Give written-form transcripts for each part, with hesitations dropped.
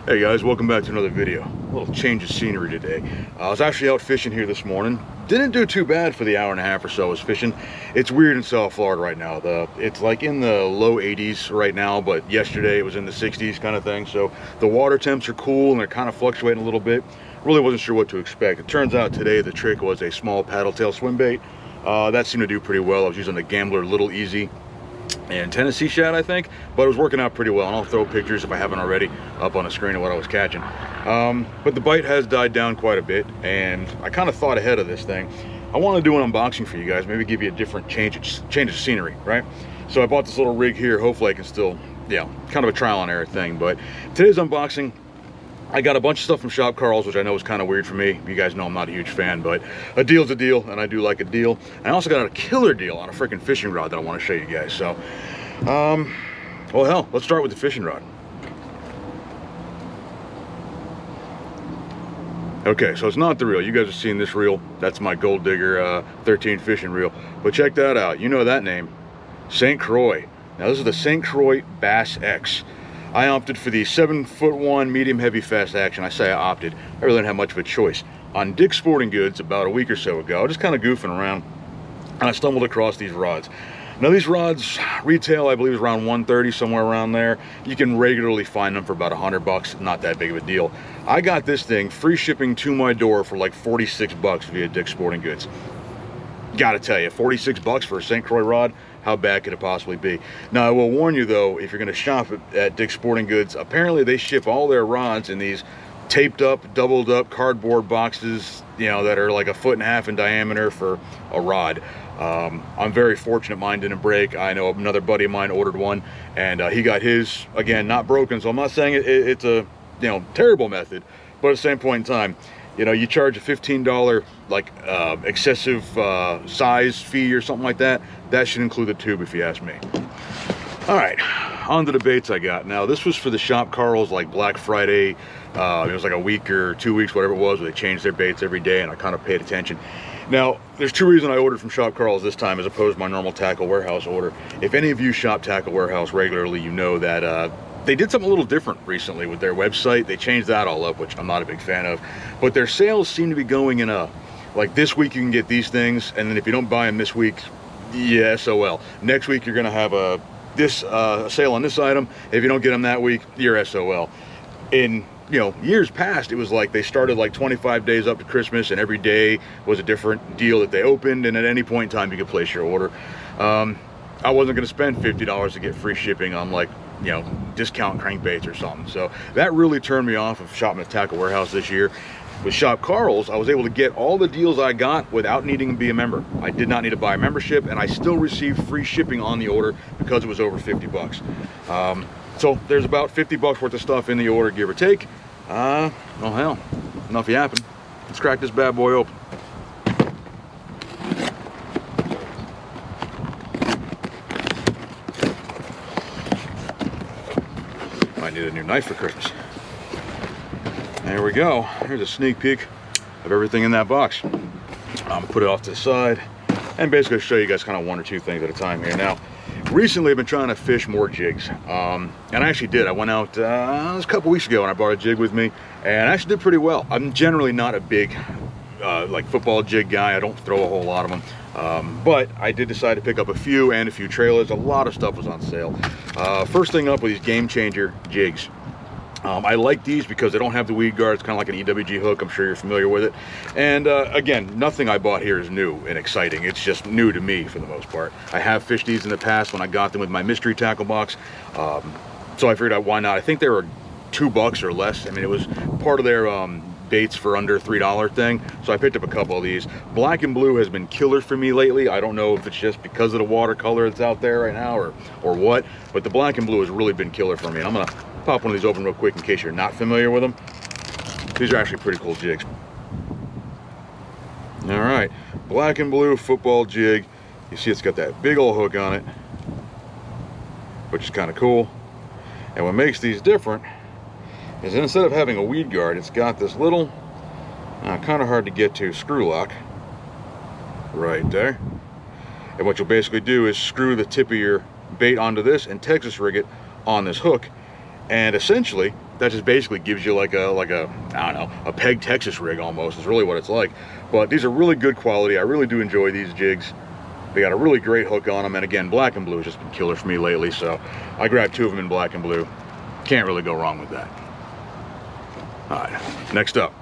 Hey guys, welcome back to another video. A little change of scenery today. I was actually out fishing here this morning. Didn't do too bad for the hour and a half or so I was fishing. It's weird in South Florida right now. It's like in the low 80s right now, but yesterday it was in the 60s kind of thing. So the water temps are cool and they're kind of fluctuating a little bit. Really wasn't sure what to expect. It turns out today the trick was a small paddle tail swim bait. That seemed to do pretty well. I was using the Gambler Little Easy and Tennessee shad, I think, but it was working out pretty well, and I'll throw pictures if I haven't already up on the screen of what I was catching. But the bite has died down quite a bit, and I kind of thought ahead of this thing. I want to do an unboxing for you guys, maybe give you a different change of scenery, right? So I bought this little rig here. Hopefully I can still, kind of a trial and error thing. But today's unboxing, I got a bunch of stuff from Shop Karl's, which I know is kind of weird for me. You guys know I'm not a huge fan, but a deal's a deal, and I do like a deal. I also got a killer deal on a freaking fishing rod that I want to show you guys. So, well, hell, let's start with the fishing rod. Okay, so it's not the reel. You guys have seen this reel. That's my Gold Digger 13 fishing reel. But check that out. You know that name, St. Croix. Now, this is the St. Croix Bass X. I opted for the 7'1" medium heavy fast action. I say I opted. I really didn't have much of a choice. On Dick's Sporting Goods about a week or so ago, I was just kind of goofing around, and I stumbled across these rods. Now these rods retail, I believe, is around $130, somewhere around there. You can regularly find them for about $100, not that big of a deal. I got this thing free shipping to my door for like 46 bucks via Dick's Sporting Goods. Gotta tell you, 46 bucks for a St. Croix rod, how bad could it possibly be? Now I will warn you though, if you're gonna shop at Dick's Sporting Goods, apparently they ship all their rods in these taped up, doubled up cardboard boxes, that are like 1.5 feet in diameter for a rod. I'm very fortunate mine didn't break. I know another buddy of mine ordered one, and he got his, again, not broken. So I'm not saying it's a terrible method, but at the same point in time, you charge a $15 like excessive size fee or something like that. That should include the tube, if you ask me. All right, on to the baits I got. Now this was for the Shop Karl's like Black Friday. It was like a week or 2 weeks, whatever it was, where they changed their baits every day, and I kind of paid attention. Now, there's two reasons I ordered from Shop Karl's this time as opposed to my normal Tackle Warehouse order. If any of you shop Tackle Warehouse regularly, you know that they did something a little different recently with their website. They changed that all up, which I'm not a big fan of. But their sales seem to be going in like this week you can get these things, and then if you don't buy them this week, yeah, SOL. Next week you're gonna have a sale on this item. If you don't get them that week, you're SOL. In years past, it was like they started like 25 days up to Christmas, and every day was a different deal that they opened, and at any point in time you could place your order. I wasn't going to spend $50 to get free shipping on like discount crankbaits or something. So that really turned me off of shopping at Tackle Warehouse this year. With Shop Karl's, I was able to get all the deals I got without needing to be a member. I did not need to buy a membership, and I still received free shipping on the order because it was over 50 bucks. So there's about 50 bucks worth of stuff in the order, give or take. Well, hell, enough yapping. Let's crack this bad boy open. Might need a new knife for Christmas. There we go. Here's a sneak peek of everything in that box. I'm gonna put it off to the side and basically show you guys kind of one or two things at a time here. Now, recently I've been trying to fish more jigs, and I actually did. I went out it was a couple weeks ago and I brought a jig with me, and I actually did pretty well. I'm generally not a big like football jig guy. I don't throw a whole lot of them, but I did decide to pick up a few and a few trailers. A lot of stuff was on sale. First thing up with these Game Changer jigs. I like these because they don't have the weed guard. It's kind of like an EWG hook. I'm sure you're familiar with it. And again, nothing I bought here is new and exciting. It's just new to me for the most part. I have fished these in the past when I got them with my mystery tackle box. So I figured out why not. I think they were $2 or less. I mean, it was part of their baits for under $3 thing. So I picked up a couple of these. Black and blue has been killer for me lately. I don't know if it's just because of the watercolor that's out there right now or what, but the black and blue has really been killer for me. And I'm gonna pop one of these open real quick in case you're not familiar with them. These are actually pretty cool jigs. All right, black and blue football jig. You see it's got that big old hook on it, which is kind of cool. And what makes these different is that instead of having a weed guard, it's got this little, kind of hard to get to, screw lock right there. And what you'll basically do is screw the tip of your bait onto this and Texas rig it on this hook, and essentially that just basically gives you like a I don't know, a peg Texas rig almost is really what it's like. But these are really good quality. I really do enjoy these jigs. They got a really great hook on them, and again, black and blue has just been killer for me lately, so I grabbed 2 of them in black and blue. Can't really go wrong with that. All right, next up.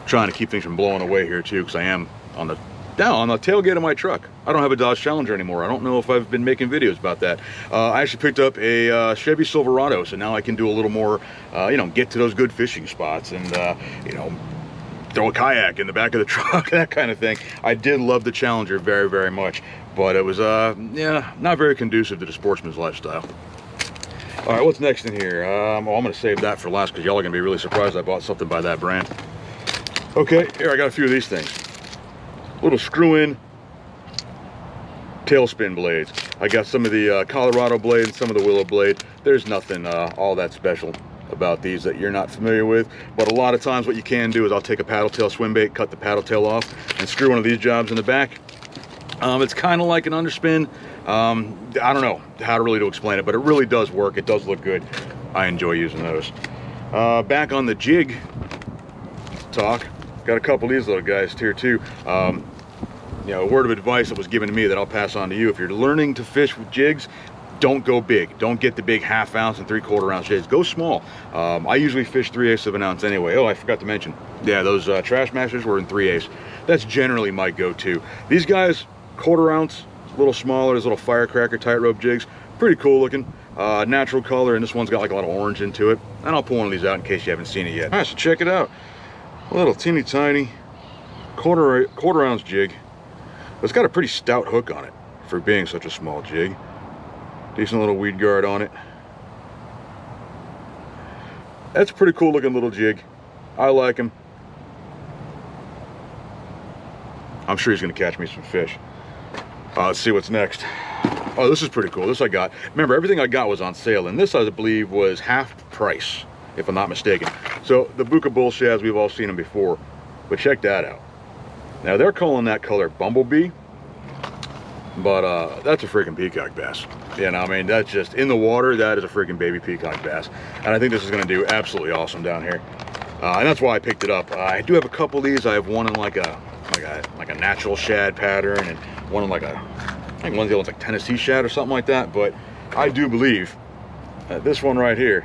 Trying to keep things from blowing away here too, because I am on the tailgate of my truck. I don't have a Dodge Challenger anymore. I don't know if I've been making videos about that. I actually picked up a Chevy Silverado, so now I can do a little more, you know, get to those good fishing spots and, you know, throw a kayak in the back of the truck, that kind of thing. I did love the Challenger very, very much, but it was, yeah, not very conducive to the sportsman's lifestyle. All right, what's next in here? Well, I'm going to save that for last because y'all are going to be really surprised I bought something by that brand. Okay, here I got a few of these things. Little screw-in tailspin blades. I got some of the Colorado blade and some of the Willow blade. There's nothing all that special about these that you're not familiar with, but a lot of times what you can do is I'll take a paddle tail swim bait, cut the paddle tail off, and screw one of these jobs in the back. It's kind of like an underspin. I don't know how to explain it, but it really does work. It does look good. I enjoy using those. Back on the jig talk, got a couple of these little guys here too. You know, a word of advice that was given to me that I'll pass on to you. If you're learning to fish with jigs, don't go big. Don't get the big 1/2 ounce and 3/4 ounce jigs. Go small. I usually fish 3/8 of an ounce anyway. Oh, I forgot to mention. Yeah, those Trash Masters were in 3/8. That's generally my go-to. These guys, 1/4 ounce, a little smaller, those little firecracker tightrope jigs, pretty cool looking. Natural color, and this one's got like a lot of orange into it. And I'll pull one of these out in case you haven't seen it yet. All right, so check it out. A little teeny tiny quarter ounce jig. It's got a pretty stout hook on it for being such a small jig. Decent little weed guard on it. That's a pretty cool looking little jig. I like him. I'm sure he's gonna catch me some fish. Let's see what's next. Oh, this is pretty cool. This I got. Remember, everything I got was on sale, and this I believe was half price, if I'm not mistaken. So the Buka Bull Shads, we've all seen them before, but check that out. Now they're calling that color Bumblebee, but that's a freaking peacock bass. You know, I mean, that's just in the water. That is a freaking baby peacock bass, and I think this is going to do absolutely awesome down here. And that's why I picked it up. I do have a couple of these. I have one in like a natural shad pattern, and one in like a, I think one of the ones like Tennessee shad or something like that. But I do believe that this one right here,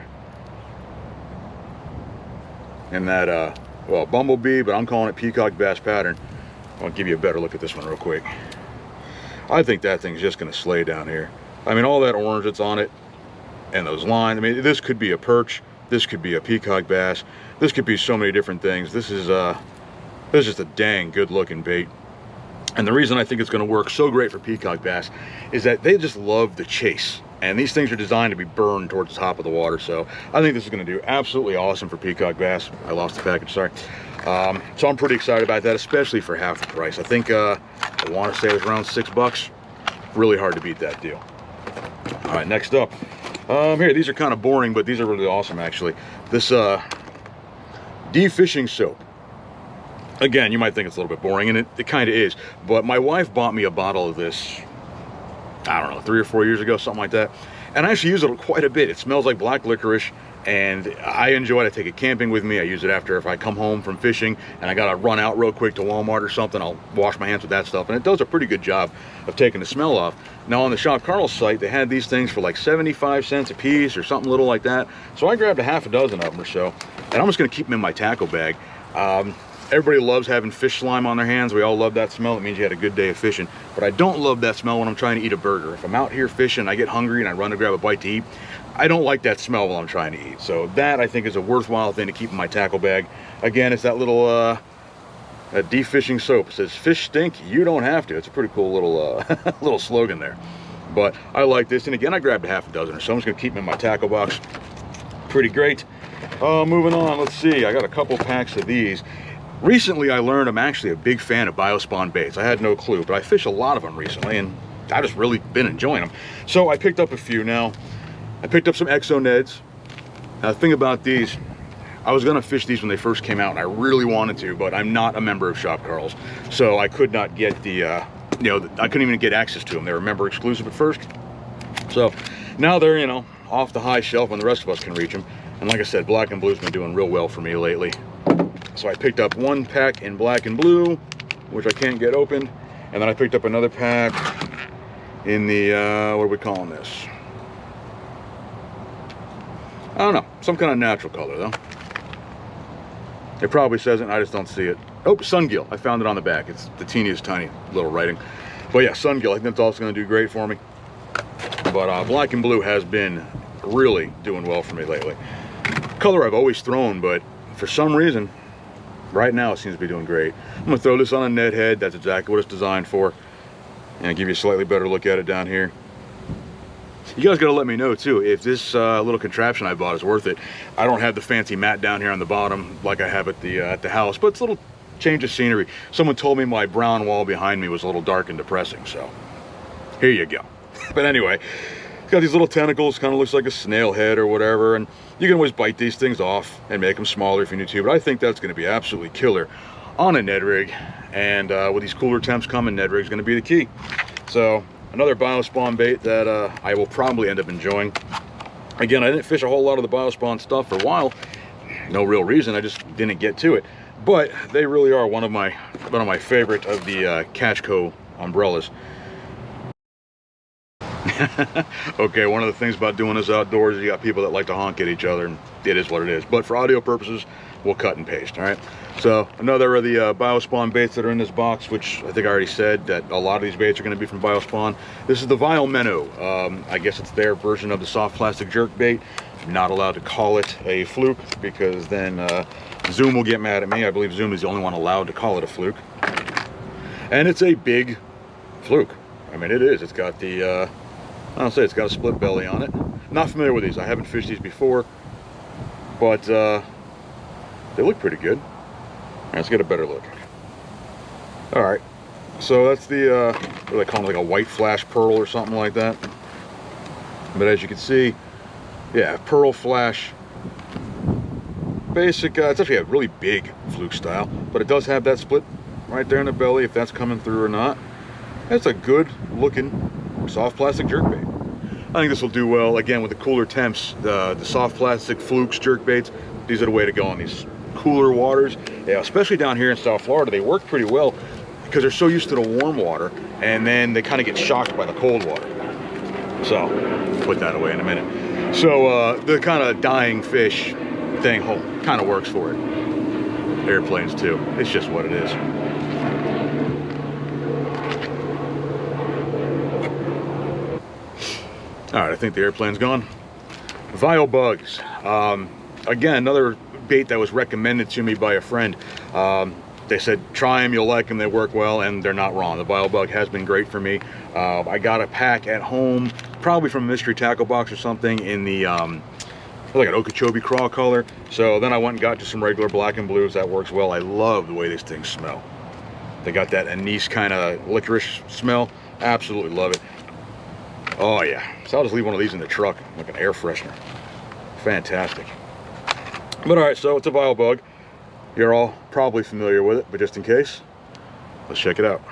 and that well, Bumblebee, but I'm calling it peacock bass pattern. I'll give you a better look at this one real quick. I think that thing's just going to slay down here. I mean, all that orange that's on it and those lines. I mean, this could be a perch. This could be a peacock bass. This could be so many different things. This is just a dang good looking bait. And the reason I think it's going to work so great for peacock bass is that they just love the chase. And these things are designed to be burned towards the top of the water. So I think this is going to do absolutely awesome for peacock bass. I lost the package, sorry. So I'm pretty excited about that, especially for half the price. I think I want to say it was around $6. Really hard to beat that deal. All right, next up. Here, these are kind of boring, but these are really awesome, actually. This de-fishing soap. Again, you might think it's a little bit boring, and it kind of is. But my wife bought me a bottle of this, I don't know, 3 or 4 years ago, something like that. And I actually use it quite a bit. It smells like black licorice, and I enjoy it. I take it camping with me. I use it after if I come home from fishing and I gotta run out real quick to Walmart or something. I'll wash my hands with that stuff, and it does a pretty good job of taking the smell off. Now on the Shop Carl's site, they had these things for like 75 cents a piece or something little like that. So I grabbed a half a dozen of them or so, and I'm just gonna keep them in my tackle bag. Everybody loves having fish slime on their hands. We all love that smell. It means you had a good day of fishing. But I don't love that smell when I'm trying to eat a burger. If I'm out here fishing, I get hungry and I run to grab a bite to eat, I don't like that smell while I'm trying to eat. So that, I think, is a worthwhile thing to keep in my tackle bag. Again, it's that little de-fishing soap. It says, fish stink, you don't have to. It's a pretty cool little, little slogan there. But I like this. And again, I grabbed a half a dozen or so. I'm just going to keep them in my tackle box. Pretty great. Moving on, let's see. I got a couple packs of these. Recently, I learned I'm actually a big fan of Biospawn baits. I had no clue, but I fish a lot of them recently, and I just really been enjoying them. So I picked up a few now. I picked up some Exo Neds. Now, the thing about these, I was gonna fish these when they first came out, and I really wanted to, but I'm not a member of Shop Carl's. So I could not get the, I couldn't even get access to them. They were member exclusive at first. So now they're, off the high shelf when the rest of us can reach them. And like I said, black and blue's been doing real well for me lately. So I picked up one pack in black and blue, which I can't get open. And then I picked up another pack in the, what are we calling this? I don't know, some kind of natural color though. It probably says it, I just don't see it. Oh, Sungill, I found it on the back. It's the teeniest tiny little writing. But yeah, Sungill, I think that's also gonna do great for me. But black and blue has been really doing well for me lately. Color I've always thrown, but for some reason, right now it seems to be doing great. I'm gonna throw this on a net head. That's exactly what it's designed for. And give you a slightly better look at it down here. You guys gotta let me know too if this little contraption I bought is worth it. I don't have the fancy mat down here on the bottom like I have at the house, but it's a little change of scenery. Someone told me my brown wall behind me was a little dark and depressing, so here you go. But anyway, it's got these little tentacles, kind of looks like a snail head or whatever, and you can always bite these things off and make them smaller if you need to, but I think that's going to be absolutely killer on a Ned rig, and with these cooler temps coming, Ned rig is going to be the key. So another Biospawn bait that I will probably end up enjoying. Again, I didn't fish a whole lot of the Biospawn stuff for a while. No real reason, I just didn't get to it. But they really are one of my favorite of the Catchco umbrellas. Okay, one of the things about doing this outdoors is you got people that like to honk at each other, and it is what it is. But for audio purposes, we'll cut and paste, all right? So another of the Biospawn baits that are in this box, which I think I already said that a lot of these baits are going to be from Biospawn. This is the Vile Minnow. I guess it's their version of the soft plastic jerk bait. I'm not allowed to call it a fluke because then Zoom will get mad at me. I believe Zoom is the only one allowed to call it a fluke. And it's a big fluke. I mean, it is. It's got the, I don't say it's got a split belly on it. Not familiar with these. I haven't fished these before, but they look pretty good. All right, let's get a better look. All right, so that's the, what do they call it, like a white flash pearl or something like that. But as you can see, yeah, pearl flash. Basic, it's actually a really big fluke style, but it does have that split right there in the belly, if that's coming through or not. It's a good looking soft plastic jerkbait. I think this will do well again with the cooler temps. The soft plastic flukes, jerkbaits, these are the way to go in these cooler waters. Yeah, especially down here in South Florida, they work pretty well because they're so used to the warm water, and then they kind of get shocked by the cold water. So put that away in a minute. So the kind of dying fish thing kind of works for it. Airplanes too. It's just what it is. All right, I think the airplane's gone. Vile bugs. Again, another bait that was recommended to me by a friend. They said, try them, you'll like them, they work well, and they're not wrong. The Vile bug has been great for me. I got a pack at home, probably from a mystery tackle box or something, in the, like an Okeechobee crawl color. So then I went and got just some regular black and blues. That works well. I love the way these things smell. They got that anise kind of licorice smell. Absolutely love it. Oh yeah, so I'll just leave one of these in the truck, like an air freshener. Fantastic. But all right, so it's a Vile bug. You're all probably familiar with it, but just in case, let's check it out.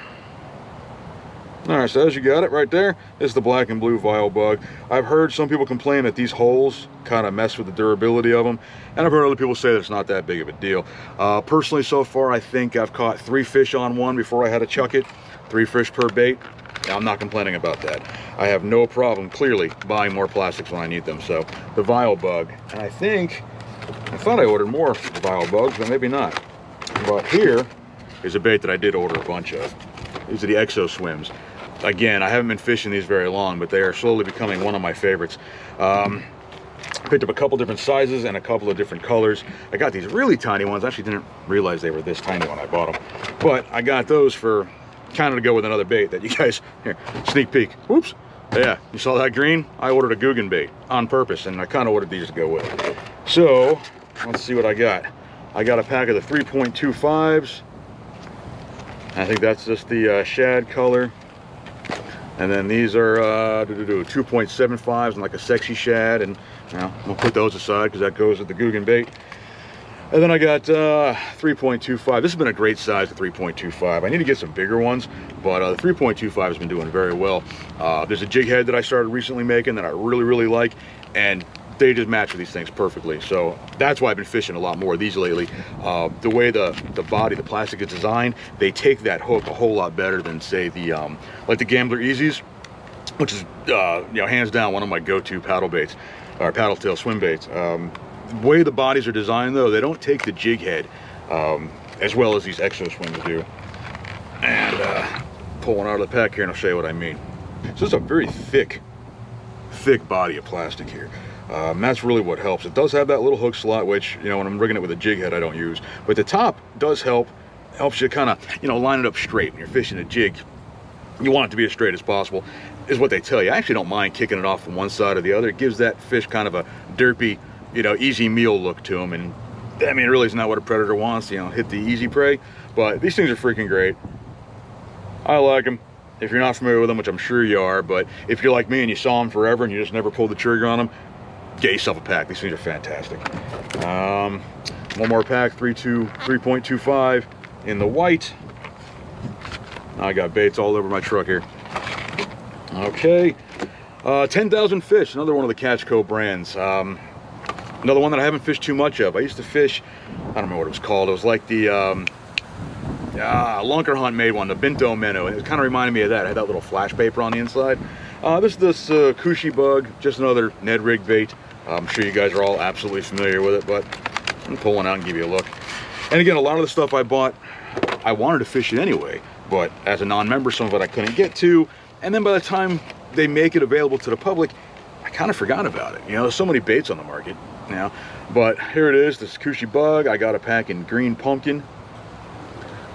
All right, so as you got it right there, this is the black and blue Vile bug. I've heard some people complain that these holes kind of mess with the durability of them, and I've heard other people say that it's not that big of a deal. Personally, so far, I think I've caught 3 fish on one before I had to chuck it. 3 fish per bait. I'm not complaining about that. I have no problem, clearly, buying more plastics when I need them. So the Vile bug, and I thought I ordered more Vile bugs, but maybe not. But here is a bait that I did order a bunch of. These are the Exo Swims. Again, I haven't been fishing these very long, but they are slowly becoming one of my favorites. Picked up a couple different sizes and a couple of different colors. I got these really tiny ones. I actually didn't realize they were this tiny when I bought them. But I got those for kind of to go with another bait that you guys, here, sneak peek. Whoops. Yeah, you saw that green? I ordered a Guggen bait on purpose, and I kind of ordered these to go with it. So, let's see what I got. I got a pack of the 3.25s. I think that's just the shad color. And then these are 2.75s and like a sexy shad, and you know, we'll put those aside because that goes with the Guggen bait. And then I got 3.25. This has been a great size, the 3.25. I need to get some bigger ones, but the 3.25 has been doing very well. There's a jig head that I started recently making that I really, really like, and they just match with these things perfectly. So that's why I've been fishing a lot more of these lately. The way the body, the plastic is designed, they take that hook a whole lot better than, say, the like the Gambler Easies, which is you know, hands down one of my go-to paddle baits, or paddle tail swim baits. The way the bodies are designed, though, they don't take the jig head as well as these Exo Swims do. And pull one out of the pack here and I'll show you what I mean. So it's a very thick body of plastic here. That's really what helps. It does have that little hook slot, which, you know, when I'm rigging it with a jig head, I don't use. But the top does helps you kind of, you know, line it up straight. When you're fishing a jig, you want it to be as straight as possible, is what they tell you. I actually don't mind kicking it off from one side or the other. It gives that fish kind of a derpy, you know, easy meal look to them. And I mean, it really is not what a predator wants, you know, hit the easy prey. But these things are freaking great. I like them. If you're not familiar with them, which I'm sure you are, but if you're like me and you saw them forever and you just never pulled the trigger on them, get yourself a pack. These things are fantastic. One more pack, 3.25 in the white. I got baits all over my truck here. Okay, 10,000 Fish, another one of the Catch Co brands. Another one that I haven't fished too much of. I used to fish, I don't remember what it was called. It was like the Lunker Hunt made one, the Binto Minnow, and it kind of reminded me of that. It had that little flash paper on the inside. This Cushy Bug, just another Ned rig bait. I'm sure you guys are all absolutely familiar with it, but I'm pull one out and give you a look. And again, a lot of the stuff I bought, I wanted to fish it anyway, but as a non-member, some of it I couldn't get to. And then by the time they make it available to the public, I kind of forgot about it. You know, there's so many baits on the market now. But here it is, this Cushy Bug. I got a pack in green pumpkin.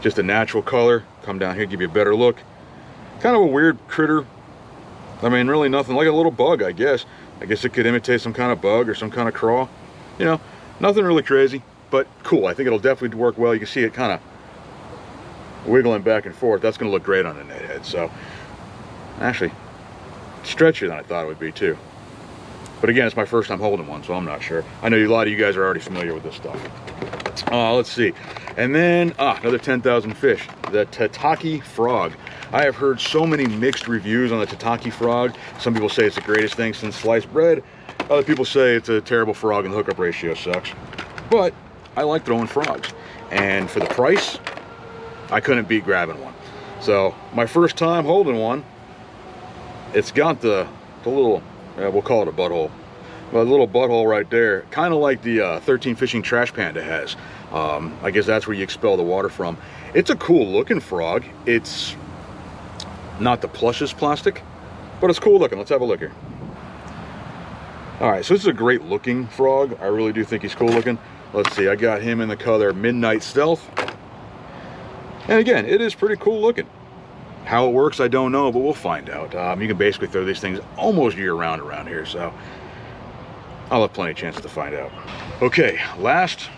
Just a natural color. Come down here, give you a better look. Kind of a weird critter. I mean, really nothing, like a little bug, I guess. I guess it could imitate some kind of bug or some kind of crawl. You know, nothing really crazy, but cool. I think it'll definitely work well. You can see it kind of wiggling back and forth. That's going to look great on a net head. So, actually, stretchier than I thought it would be too. But again, it's my first time holding one, so I'm not sure. I know a lot of you guys are already familiar with this stuff. Let's see. And then, another 10,000 Fish, the Tataki Frog. I have heard so many mixed reviews on the Tataki Frog. Some people say it's the greatest thing since sliced bread. Other people say it's a terrible frog and the hookup ratio sucks. But I like throwing frogs. And for the price, I couldn't beat grabbing one. So, my first time holding one, it's got the little, we'll call it a butthole. Well, a little butthole right there, kind of like the 13 Fishing Trash Panda has. I guess that's where you expel the water from. It's a cool looking frog. It's not the plushest plastic, but it's cool looking. Let's have a look here. All right, so this is a great looking frog. I really do think he's cool looking. Let's see, I got him in the color Midnight Stealth. And again, it is pretty cool looking. How it works, I don't know, but we'll find out. You can basically throw these things almost year-round around here, so I'll have plenty of chances to find out. Okay, last,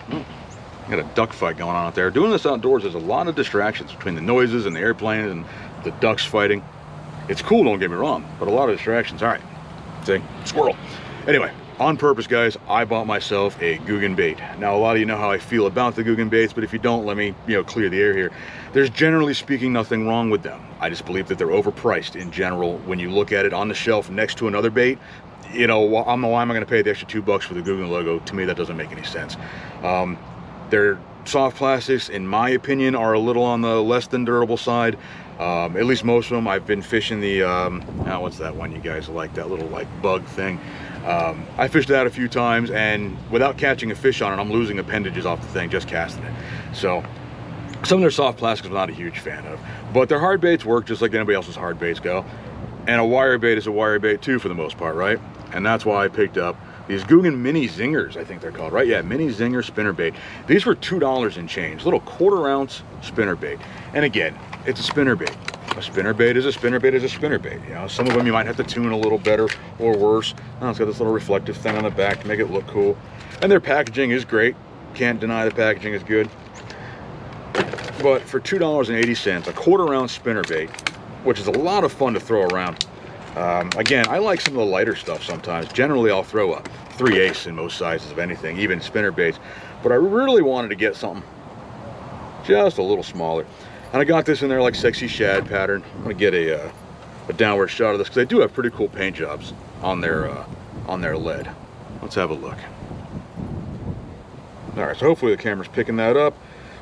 got a duck fight going on out there. Doing this outdoors, there's a lot of distractions between the noises and the airplanes and the ducks fighting. It's cool, don't get me wrong, but a lot of distractions. All right, see, squirrel. Anyway, on purpose, guys, I bought myself a Googan bait. Now, a lot of you know how I feel about the Googan baits, but if you don't, let me, clear the air here. There's generally speaking nothing wrong with them. I just believe that they're overpriced in general. When you look at it on the shelf next to another bait, why am I going to pay the extra $2 for the Googan logo? To me, that doesn't make any sense. Their soft plastics, in my opinion, are a little on the less than durable side. At least most of them. I've been fishing the, what's that one you guys like, that little like bug thing. I fished that a few times, and without catching a fish on it, I'm losing appendages off the thing just casting it. So some of their soft plastics I'm not a huge fan of, but their hard baits work just like anybody else's hard baits go. And a wire bait is a wire bait too, for the most part, right? And that's why I picked up these Googan Mini Zingers, I think they're called, right? Yeah, Mini Zinger spinner bait. These were $2 and change, little quarter-ounce spinner bait. And again, it's a spinner bait. A spinner bait is a spinner bait is a spinner bait. Some of them you might have to tune a little better or worse. It's got this little reflective thing on the back to make it look cool. And their packaging is great. Can't deny the packaging is good. But for $2.80, a quarter-ounce spinner bait, which is a lot of fun to throw around. Again, I like some of the lighter stuff sometimes. Generally, I'll throw a 3/8 in most sizes of anything, even spinner baits. But I really wanted to get something just a little smaller. And I got this in there like Sexy Shad pattern. I'm going to get a downward shot of this because they do have pretty cool paint jobs on their on their lead. Let's have a look. All right, so hopefully the camera's picking that up.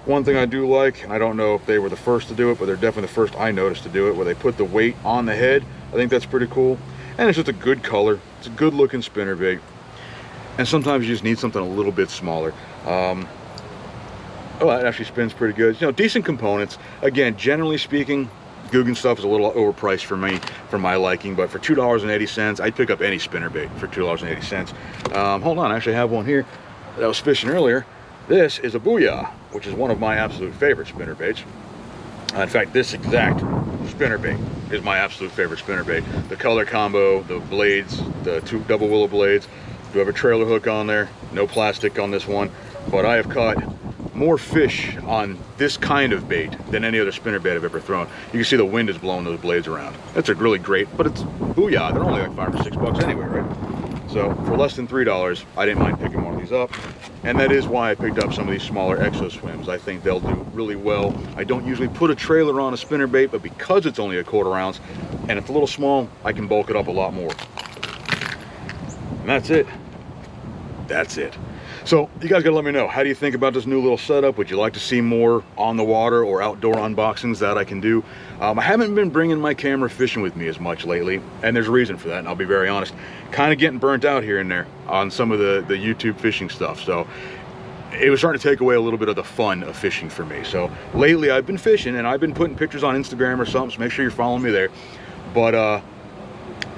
One thing I do like, and I don't know if they were the first to do it, but they're definitely the first I noticed to do it, where they put the weight on the head. I think that's pretty cool. And it's just a good color. It's a good looking spinnerbait. And sometimes you just need something a little bit smaller. Oh, that actually spins pretty good. You know, decent components. Again, generally speaking, Googan stuff is a little overpriced for me, for my liking, but for $2.80, I'd pick up any spinnerbait for $2.80. Hold on, I actually have one here that I was fishing earlier. This is a Booyah, which is one of my absolute favorite spinnerbaits. In fact, this exact spinnerbait is my absolute favorite spinnerbait. The color combo, the blades, the two double willow blades. Do have a trailer hook on there, no plastic on this one, but I have caught more fish on this kind of bait than any other spinnerbait I've ever thrown. You can see the wind is blowing those blades around. That's a really great, but it's Booyah. They're only like $5 or $6 anyway, right? So for less than $3, I didn't mind picking one of these up. And that is why I picked up some of these smaller Exo Swims. I think they'll do really well. I don't usually put a trailer on a spinnerbait, but because it's only a 1/4 ounce and it's a little small, I can bulk it up a lot more. And that's it. That's it. So you guys gotta let me know, how do you think about this new little setup? Would you like to see more on the water or outdoor unboxings that I can do? I haven't been bringing my camera fishing with me as much lately, and there's a reason for that, and I'll be very honest. Kind of getting burnt out here and there on some of the YouTube fishing stuff, so it was starting to take away a little bit of the fun of fishing for me. So lately I've been fishing, and I've been putting pictures on Instagram or something, so make sure you're following me there. But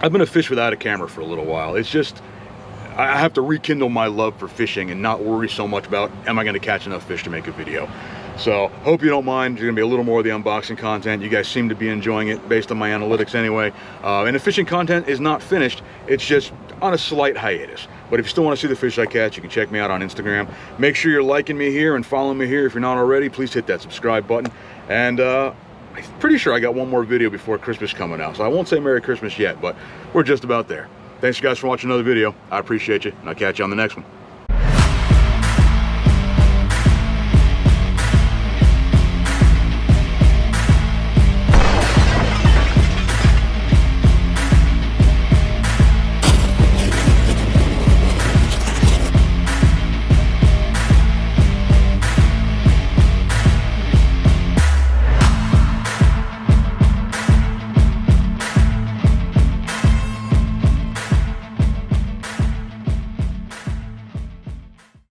I've been a fish without a camera for a little while. It's just, I have to rekindle my love for fishing and not worry so much about, am I gonna catch enough fish to make a video? So hope you don't mind. There's gonna be a little more of the unboxing content. You guys seem to be enjoying it based on my analytics anyway. And the fishing content is not finished. It's just on a slight hiatus. But if you still wanna see the fish I catch, you can check me out on Instagram. Make sure you're liking me here and following me here. If you're not already, please hit that subscribe button. And I'm pretty sure I got one more video before Christmas coming out. So I won't say Merry Christmas yet, but we're just about there. Thanks you guys for watching another video. I appreciate you, and I'll catch you on the next one.